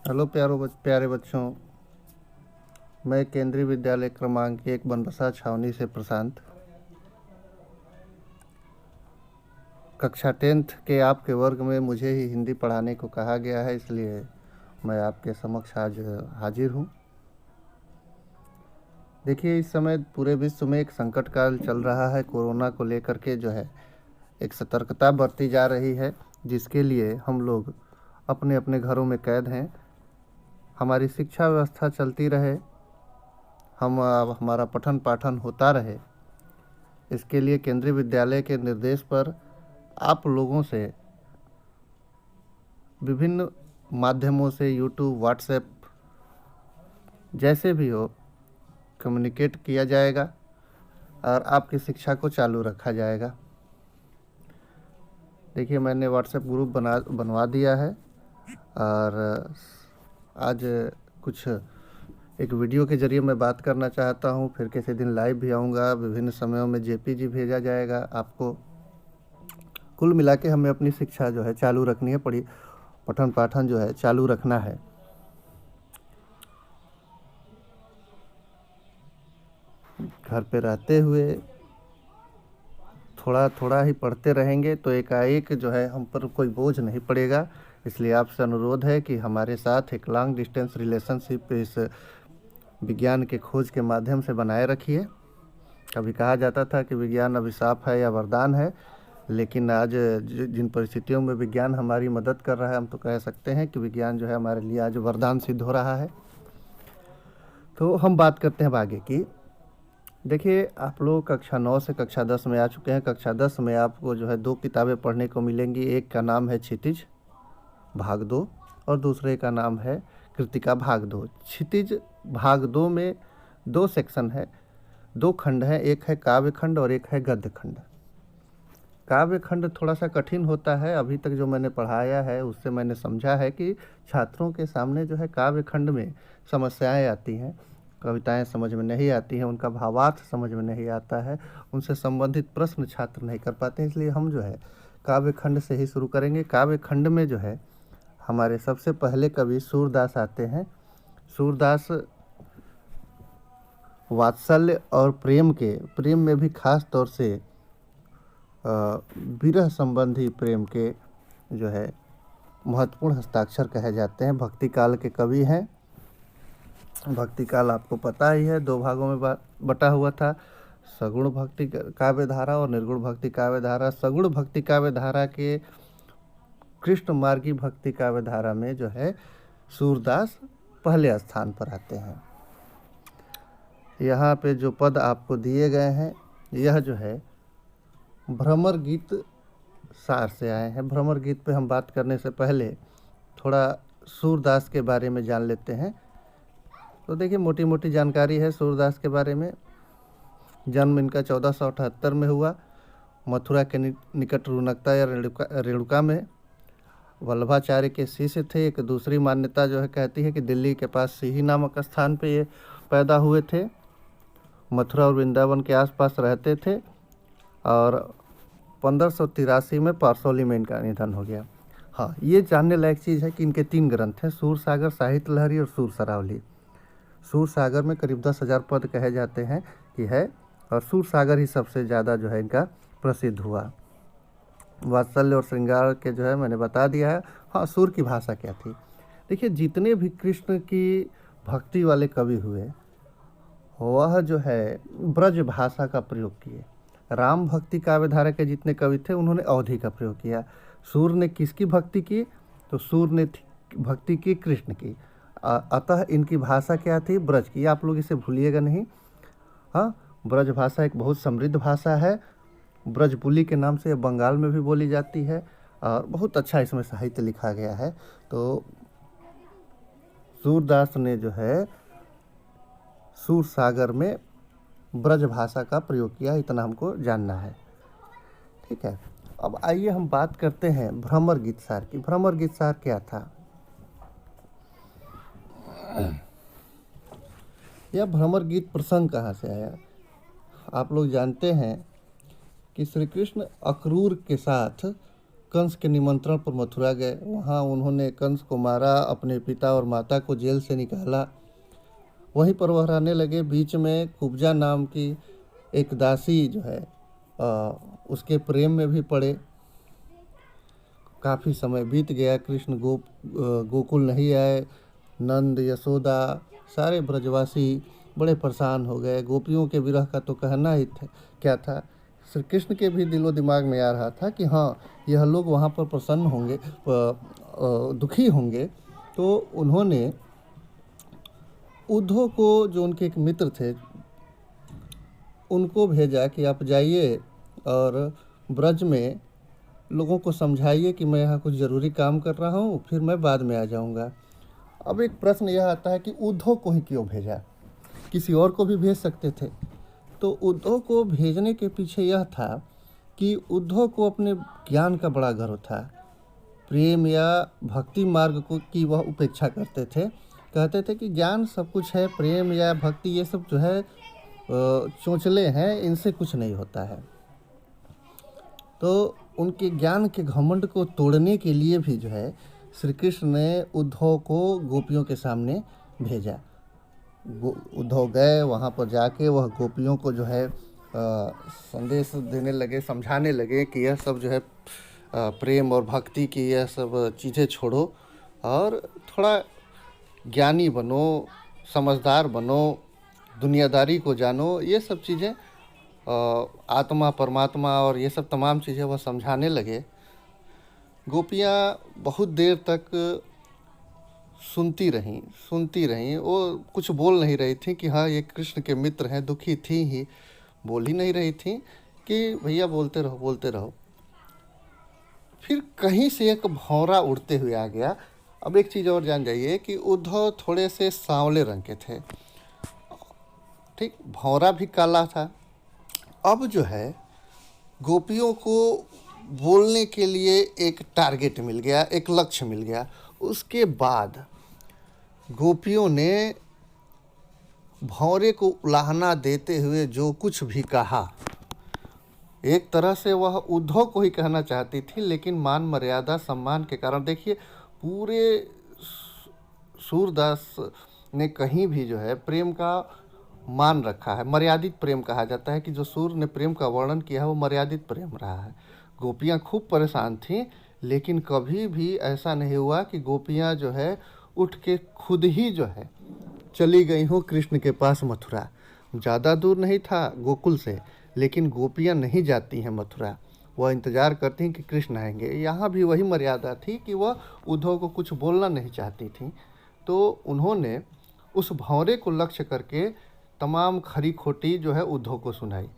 Hello प्यारे बच्चों। मैं केंद्रीय विद्यालय क्रमांक 1 बनबसा छावनी से प्रशांत। कक्षा 10th के आपके वर्ग में मुझे ही हिंदी पढ़ाने को कहा गया है, इसलिए मैं आपके समक्ष आज हाजिर हूँ। देखिए, इस समय पूरे विश्व में एक संकट काल चल रहा है। कोरोना को लेकर के जो है एक सतर्कता बरती जा रही है, जिसके लिए हम लोग अपने अपने घरों में कैद हैं। हमारी शिक्षा व्यवस्था चलती रहे, हमारा पठन पाठन होता रहे, इसके लिए केंद्रीय विद्यालय के निर्देश पर आप लोगों से विभिन्न माध्यमों से यूट्यूब, व्हाट्सएप जैसे भी हो कम्युनिकेट किया जाएगा और आपकी शिक्षा को चालू रखा जाएगा। देखिए, मैंने व्हाट्सएप ग्रुप बनवा दिया है और आज कुछ एक वीडियो के ज़रिए मैं बात करना चाहता हूँ। फिर किसी दिन लाइव भी आऊँगा। विभिन्न समयों में जेपीजी भेजा जाएगा आपको। कुल मिला के हमें अपनी शिक्षा जो है चालू रखनी है, पठन पाठन जो है चालू रखना है। घर पे रहते हुए थोड़ा थोड़ा ही पढ़ते रहेंगे तो एकाएक जो है हम पर कोई बोझ नहीं पड़ेगा। इसलिए आपसे अनुरोध है कि हमारे साथ एक लॉन्ग डिस्टेंस रिलेशनशिप इस विज्ञान के खोज के माध्यम से बनाए रखिए। कभी कहा जाता था कि विज्ञान अभिशाप है या वरदान है, लेकिन आज जिन परिस्थितियों में विज्ञान हमारी मदद कर रहा है, हम तो कह सकते हैं कि विज्ञान जो है हमारे लिए आज वरदान सिद्ध हो रहा है। तो हम बात करते हैं आगे की। देखिए, आप लोग कक्षा 9 से कक्षा 10 में आ चुके हैं। कक्षा 10 में आपको जो है 2 किताबें पढ़ने को मिलेंगी। एक का नाम है क्षितिज भाग 2 और दूसरे का नाम है कृतिका भाग 2। क्षितिज भाग 2 में 2 सेक्शन है, 2 खंड हैं। एक है काव्य खंड और एक है गद्य खंड। काव्य खंड थोड़ा सा कठिन होता है। अभी तक जो मैंने पढ़ाया है उससे मैंने समझा है कि छात्रों के सामने जो है काव्य खंड में समस्याएं आती हैं, कविताएं समझ में नहीं आती हैं, उनका भावार्थ समझ में नहीं आता है, उनसे संबंधित प्रश्न छात्र नहीं कर पाते हैं। इसलिए हम जो है काव्य खंड से ही शुरू करेंगे। काव्य खंड में जो है हमारे सबसे पहले कवि सूरदास आते हैं। सूरदास वात्सल्य और प्रेम में भी खास तौर से विरह संबंधी प्रेम के जो है महत्वपूर्ण हस्ताक्षर कहे जाते हैं। भक्ति काल के कवि हैं। भक्ति काल आपको पता ही है, 2 भागों में बटा हुआ था, सगुण भक्ति काव्य धारा और निर्गुण भक्ति काव्य धारा। सगुण भक्ति काव्य धारा के कृष्ण मार्गी भक्ति काव्य धारा में जो है सूरदास पहले स्थान पर आते हैं। यहाँ पे जो पद आपको दिए गए हैं, यह जो है भ्रमर गीत सार से आए हैं। भ्रमर गीत पे हम बात करने से पहले थोड़ा सूरदास के बारे में जान लेते हैं। तो देखिए, मोटी मोटी जानकारी है सूरदास के बारे में। जन्म इनका 1478 में हुआ, मथुरा के निकट रुनकता या रेणुका में। वल्लभाचार्य के शिष्य थे। एक दूसरी मान्यता जो है कहती है कि दिल्ली के पास सिही नामक स्थान पे ये पैदा हुए थे। मथुरा और वृंदावन के आसपास रहते थे और 1583 में पारसौली में इनका निधन हो गया। हाँ, ये जानने लायक चीज़ है कि इनके 3 ग्रंथ हैं, सूरसागर, साहित्य लहरी और सूर सरावली। सूरसागर में करीब 10,000 पद कहे जाते हैं कि है, और सूरसागर ही सबसे ज़्यादा जो है इनका प्रसिद्ध हुआ। वात्सल्य और श्रृंगार के जो है मैंने बता दिया है। हाँ, सूर की भाषा क्या थी। देखिए, जितने भी कृष्ण की भक्ति वाले कवि हुए वह जो है ब्रज भाषा का प्रयोग किए। राम भक्ति काव्य धारा के जितने कवि थे उन्होंने अवधी का प्रयोग किया। सूर ने किसकी भक्ति की? तो सूर ने भक्ति की कृष्ण की। अतः इनकी भाषा क्या थी? ब्रज की। आप लोग इसे भूलिएगा नहीं। हाँ, ब्रज भाषा एक बहुत समृद्ध भाषा है। ब्रजपुली के नाम से बंगाल में भी बोली जाती है और बहुत अच्छा इसमें साहित्य लिखा गया है। तो सूरदास ने जो है सूरसागर में ब्रज भाषा का प्रयोग किया, इतना हमको जानना है। ठीक है, अब आइए हम बात करते हैं भ्रमर गीत सार की। भ्रमर गीत सार क्या था? यह भ्रमर गीत प्रसंग कहाँ से आया? आप लोग जानते हैं कि श्री कृष्ण अक्रूर के साथ कंस के निमंत्रण पर मथुरा गए। वहाँ उन्होंने कंस को मारा, अपने पिता और माता को जेल से निकाला। वहीं पर वह रहने लगे। बीच में कुब्जा नाम की एक दासी जो है उसके प्रेम में भी पड़े। काफ़ी समय बीत गया, कृष्ण गोकुल नहीं आए। नंद, यशोदा, सारे ब्रजवासी बड़े परेशान हो गए। गोपियों के विरह का तो कहना ही क्या था। श्री कृष्ण के भी दिलो दिमाग में आ रहा था कि हाँ, यह लोग वहाँ पर प्रसन्न होंगे, दुखी होंगे। तो उन्होंने उद्धव को, जो उनके एक मित्र थे, उनको भेजा कि आप जाइए और ब्रज में लोगों को समझाइए कि मैं यहाँ कुछ ज़रूरी काम कर रहा हूँ, फिर मैं बाद में आ जाऊँगा। अब एक प्रश्न यह आता है कि उद्धव को ही क्यों भेजा? किसी और को भी भेज सकते थे। तो उद्धव को भेजने के पीछे यह था कि उद्धव को अपने ज्ञान का बड़ा गर्व था। प्रेम या भक्ति मार्ग को की वह उपेक्षा करते थे। कहते थे कि ज्ञान सब कुछ है, प्रेम या भक्ति ये सब जो है चोंचले हैं, इनसे कुछ नहीं होता है। तो उनके ज्ञान के घमंड को तोड़ने के लिए भी जो है श्री कृष्ण ने उद्धव को गोपियों के सामने भेजा। उद्धव गए, वहाँ पर जाके वह गोपियों को जो है संदेश देने लगे, समझाने लगे कि यह सब जो है प्रेम और भक्ति की यह सब चीज़ें छोड़ो और थोड़ा ज्ञानी बनो, समझदार बनो, दुनियादारी को जानो। ये सब चीज़ें आत्मा, परमात्मा और ये सब तमाम चीज़ें वह समझाने लगे। गोपियाँ बहुत देर तक सुनती रहीं। वो कुछ बोल नहीं रही थी कि हाँ ये कृष्ण के मित्र हैं, दुखी थी ही, बोल ही नहीं रही थी कि भैया बोलते रहो। फिर कहीं से एक भौरा उड़ते हुए आ गया। अब एक चीज़ और जान जाइए कि उद्धव थोड़े से सांवले रंग के थे, ठीक, भौरा भी काला था। अब जो है गोपियों को बोलने के लिए एक टारगेट मिल गया, एक लक्ष्य मिल गया। उसके बाद गोपियों ने भौरे को उलाहना देते हुए जो कुछ भी कहा, एक तरह से वह उद्धव को ही कहना चाहती थी, लेकिन मान मर्यादा सम्मान के कारण देखिए पूरे सूरदास ने कहीं भी जो है प्रेम का मान रखा है। मर्यादित प्रेम कहा जाता है कि जो सूर ने प्रेम का वर्णन किया है वो मर्यादित प्रेम रहा है। गोपियाँ खूब परेशान थीं, लेकिन कभी भी ऐसा नहीं हुआ कि गोपियाँ जो है उठ के खुद ही जो है चली गई हो कृष्ण के पास मथुरा। ज़्यादा दूर नहीं था गोकुल से, लेकिन गोपियाँ नहीं जाती हैं मथुरा, वह इंतज़ार करती हैं कि कृष्ण आएंगे। यहाँ भी वही मर्यादा थी कि वह उद्धव को कुछ बोलना नहीं चाहती थी। तो उन्होंने उस भौरे को लक्ष्य करके तमाम खरी खोटी जो है उद्धव को सुनाई।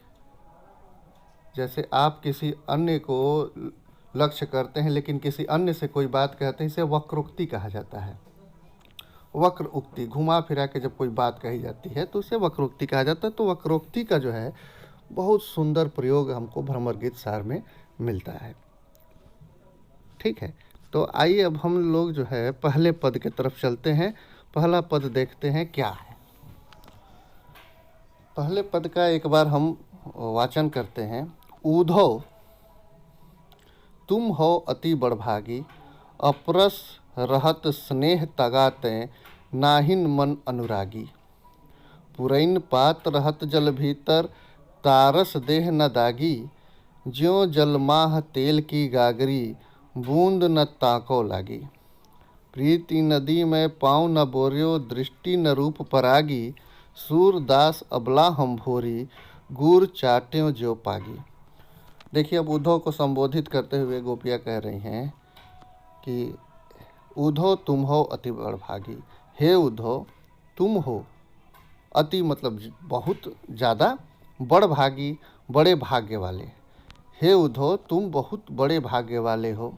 जैसे आप किसी अन्य को लक्ष्य करते हैं लेकिन किसी अन्य से कोई बात कहते हैं, इसे वक्रोक्ति कहा जाता है। वक्र उक्ति, घुमा फिरा के जब कोई बात कही जाती है तो उसे वक्रोक्ति कहा जाता है। तो वक्रोक्ति का जो है बहुत सुंदर प्रयोग हमको भ्रमर गीत सार में मिलता है। ठीक है, तो आइए अब हम लोग जो है पहले पद के तरफ चलते हैं। पहला पद देखते हैं क्या है। पहले पद का एक बार हम वाचन करते हैं। उद्धव तुम हो अति बड़भागी, अपरस रहत स्नेह तगाते, नाहिन मन अनुरागी। पुरैन पात रहत जल भीतर, तारस देह न दागी। ज्यों जलमाह तेल की गागरी, बूंद न ताको लागी। प्रीति नदी में पाँव न बोर्यो, दृष्टि न रूप परागी। सूरदास अबला हम भोरी, गुर चाट्यों ज्यो पागी। देखिए अब उद्धव को संबोधित करते हुए गोपियाँ कह रही हैं कि उद्धव तुम हो अति बड़भागी। हे उद्धव तुम हो, अति मतलब बहुत ज़्यादा, बड़भागी बड़े भाग्य वाले। हे उद्धव तुम बहुत बड़े भाग्य वाले हो।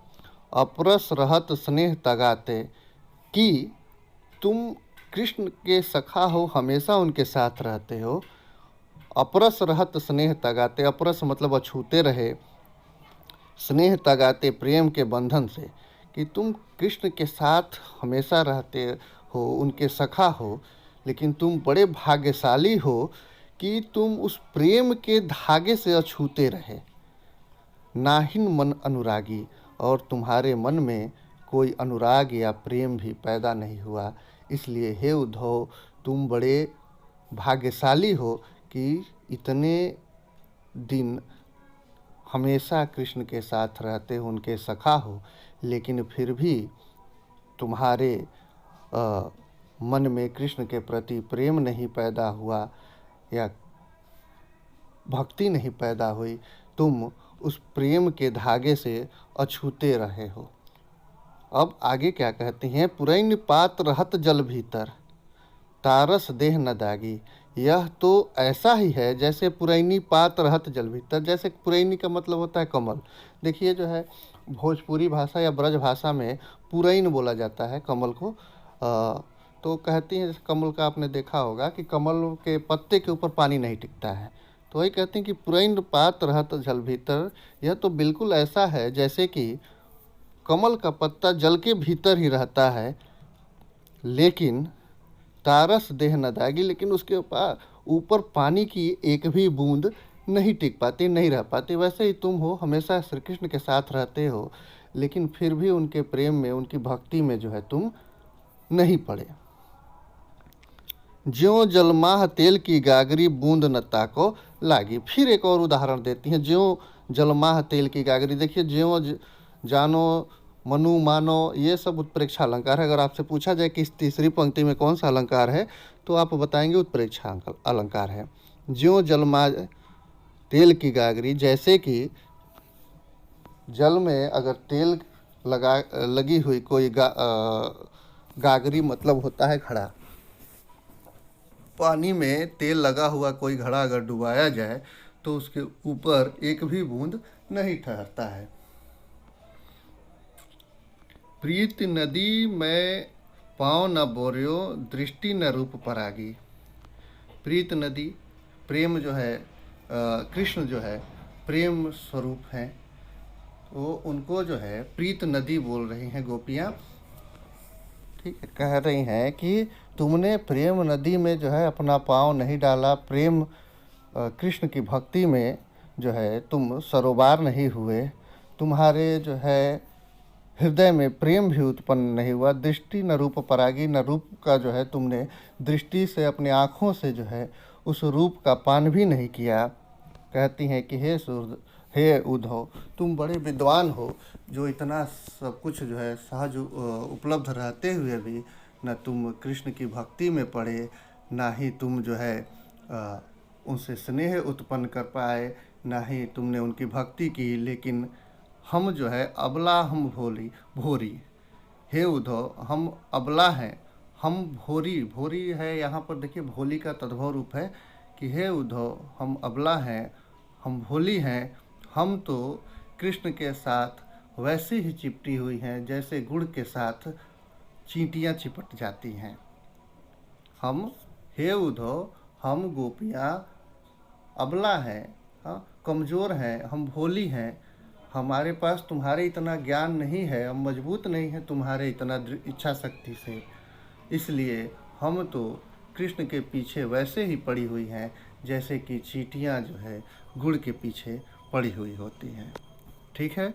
अपरस रहत स्नेह तगाते, कि तुम कृष्ण के सखा हो, हमेशा उनके साथ रहते हो। अपरस रहत स्नेह तगाते, अपरस मतलब अछूते रहे, स्नेह तगाते प्रेम के बंधन से, कि तुम कृष्ण के साथ हमेशा रहते हो, उनके सखा हो। लेकिन तुम बड़े भाग्यशाली हो कि तुम उस प्रेम के धागे से अछूते रहे। नाहिन मन अनुरागी, और तुम्हारे मन में कोई अनुराग या प्रेम भी पैदा नहीं हुआ। इसलिए हे उद्धव, तुम बड़े भाग्यशाली हो कि इतने दिन हमेशा कृष्ण के साथ रहते हो, उनके सखा हो, लेकिन फिर भी तुम्हारे मन में कृष्ण के प्रति प्रेम नहीं पैदा हुआ या भक्ति नहीं पैदा हुई। तुम उस प्रेम के धागे से अछूते रहे हो। अब आगे क्या कहती हैं, पुरैन पात रहत जल भीतर, तारस देह न दागी। यह तो ऐसा ही है जैसे पुरैनी पात रहत जल भीतर। जैसे पुरैनी का मतलब होता है कमल। देखिए जो है भोजपुरी भाषा या ब्रज भाषा में पुरैन बोला जाता है कमल को। तो कहती हैं, जैसे कमल का आपने देखा होगा कि कमल के पत्ते के ऊपर पानी नहीं टिकता है, तो वही कहते हैं कि पुरैन पात रहत जल भीतर। यह तो बिल्कुल ऐसा है जैसे कि कमल का पत्ता जल के भीतर ही रहता है, लेकिन तारस देह न दागी, लेकिन उसके ऊपर पानी की एक भी बूंद नहीं टिक पाती, नहीं रह पाती। वैसे ही तुम हो, हमेशा श्री कृष्ण के साथ रहते हो, लेकिन फिर भी उनके प्रेम में, उनकी भक्ति में जो है तुम नहीं पड़े। ज्यों जलमाह तेल की गागरी, बूंद न ताको लागी। फिर एक और उदाहरण देती हैं, ज्यों जलमाह तेल की गागरी। देखिए ज्यों जानो, मनु, मानो, ये सब उत्प्रेक्षा अलंकार है। अगर आपसे पूछा जाए कि इस तीसरी पंक्ति में कौन सा अलंकार है, तो आप बताएंगे उत्प्रेक्षा अलंकार है। ज्यों जलमा तेल की गागरी, जैसे कि जल में अगर तेल लगी हुई कोई गागरी मतलब होता है घड़ा। पानी में तेल लगा हुआ कोई घड़ा अगर डुबाया जाए तो उसके ऊपर एक भी बूंद नहीं ठहरता है। प्रीत नदी में पाँव न बोरियो, दृष्टि न रूप परागी। प्रीत नदी, प्रेम जो है, कृष्ण जो है प्रेम स्वरूप हैं, तो उनको जो है प्रीत नदी बोल रही हैं गोपियाँ। ठीक है, कह रही हैं कि तुमने प्रेम नदी में जो है अपना पाँव नहीं डाला, प्रेम कृष्ण की भक्ति में जो है तुम सरोबार नहीं हुए, तुम्हारे जो है हृदय में प्रेम भी उत्पन्न नहीं हुआ। दृष्टि न रूप परागी, न रूप का जो है तुमने दृष्टि से, अपने आँखों से जो है उस रूप का पान भी नहीं किया। कहती हैं कि हे उद्धव, तुम बड़े विद्वान हो, जो इतना सब कुछ जो है सहज उपलब्ध रहते हुए भी न तुम कृष्ण की भक्ति में पड़े, ना ही तुम जो है उनसे स्नेह उत्पन्न कर पाए, ना ही तुमने उनकी भक्ति की। लेकिन हम जो है अबला, हम भोरी। हे उद्धव, हम अबला हैं, हम भोरी। भोरी है यहाँ पर देखिए भोली का तद्भव रूप है कि हे उद्धव, हम अबला हैं, हम भोली हैं। हम तो कृष्ण के साथ वैसे ही चिपटी हुई हैं जैसे गुड़ के साथ चींटियाँ चिपट जाती हैं। हम, हे उद्धव, हम गोपियाँ अबला हैं, हाँ, कमज़ोर हैं, हम भोली हैं, हमारे पास तुम्हारे इतना ज्ञान नहीं है, हम मजबूत नहीं हैं तुम्हारे इतना इच्छा शक्ति से। इसलिए हम तो कृष्ण के पीछे वैसे ही पड़ी हुई हैं जैसे कि चींटियाँ जो है गुड़ के पीछे पड़ी हुई होती हैं। ठीक है,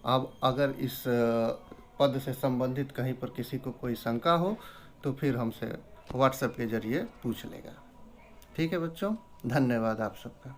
अब अगर इस पद से संबंधित कहीं पर किसी को कोई शंका हो तो फिर हमसे व्हाट्सएप के ज़रिए पूछ लेगा। ठीक है बच्चों, धन्यवाद आप सबका।